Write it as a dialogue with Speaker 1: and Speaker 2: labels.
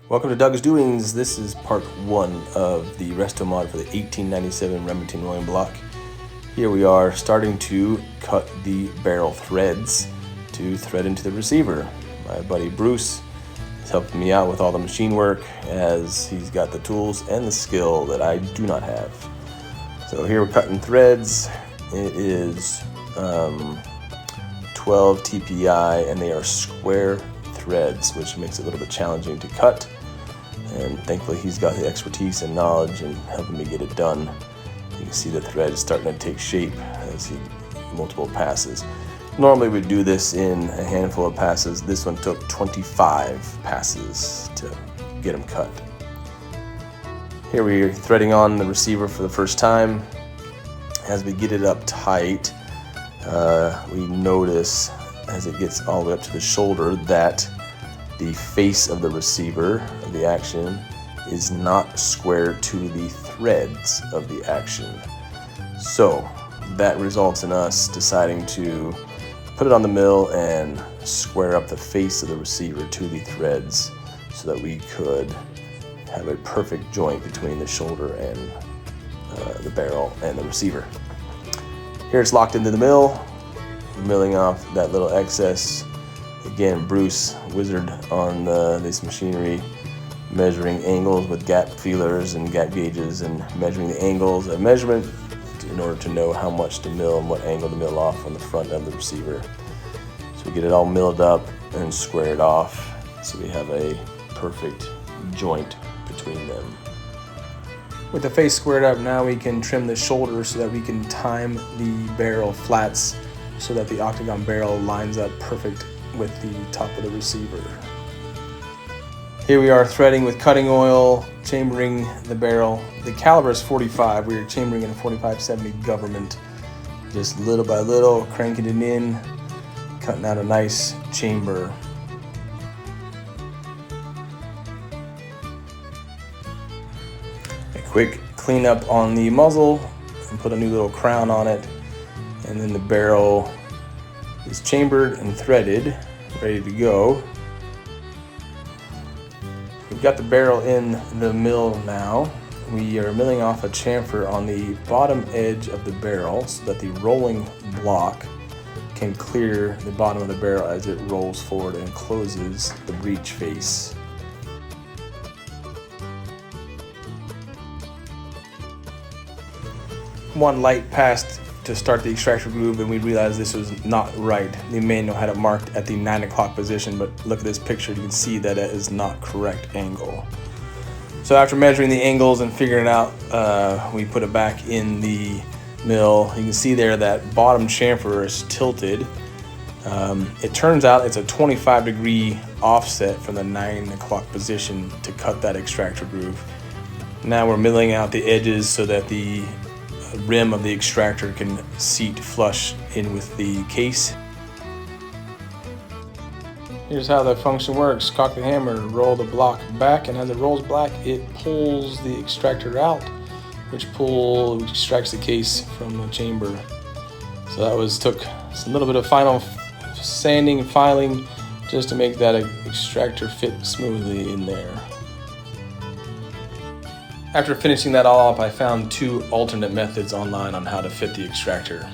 Speaker 1: Welcome to Doug's Doings. This is part one of the resto mod for the 1897 Remington rolling block. Here we are starting to cut the barrel threads to thread into the receiver. My buddy Bruce is helping me out with all the machine work as he's got the tools and the skill that I do not have. So here we're cutting threads. It is 12 TPI and they are square threads, which makes it a little bit challenging to cut. And thankfully he's got the expertise and knowledge in helping me get it done. You can see the thread is starting to take shape as he multiple passes. Normally we'd do this in a handful of passes. This one took 25 passes to get them cut. Here we are threading on the receiver for the first time. As we get it up tight, we notice as it gets all the way up to the shoulder that the face of the receiver of the action is not square to the threads of the action. So that results in us deciding to put it on the mill and square up the face of the receiver to the threads so that we could have a perfect joint between the shoulder and the barrel and the receiver. Here it's locked into the mill, milling off that little excess. Again, Bruce, wizard on this machinery, measuring angles with gap feelers and gap gauges and measuring the angles of measurement in order to know how much to mill and what angle to mill off on the front of the receiver. So we get it all milled up and squared off so we have a perfect joint between them. With the face squared up, now we can trim the shoulder so that we can time the barrel flats so that the octagon barrel lines up perfect with the top of the receiver. Here we are threading with cutting oil, chambering the barrel. The caliber is 45. We are chambering in a 45-70 government. Just little by little, cranking it in, cutting out a nice chamber. A quick cleanup on the muzzle and put a new little crown on it. And then the barrel is chambered and threaded, ready to go. We've got the barrel in the mill now. We are milling off a chamfer on the bottom edge of the barrel so that the rolling block can clear the bottom of the barrel as it rolls forward and closes the breech face. One light passed to start the extractor groove and we realized this was not right. The manual had it marked at the 9 o'clock position, but look at this picture, you can see that it is not correct angle. So after measuring the angles and figuring it out, we put it back in the mill. You can see there that bottom chamfer is tilted. It turns out it's a 25-degree offset from the 9 o'clock position to cut that extractor groove. Now we're milling out the edges so that the rim of the extractor can seat flush in with the case. Here's how the function works. Cock the hammer, roll the block back, and as it rolls back, it pulls the extractor out, which extracts the case from the chamber. So that took a little bit of final sanding and filing just to make that extractor fit smoothly in there. After finishing that all up, I found 2 alternate methods online on how to fit the extractor.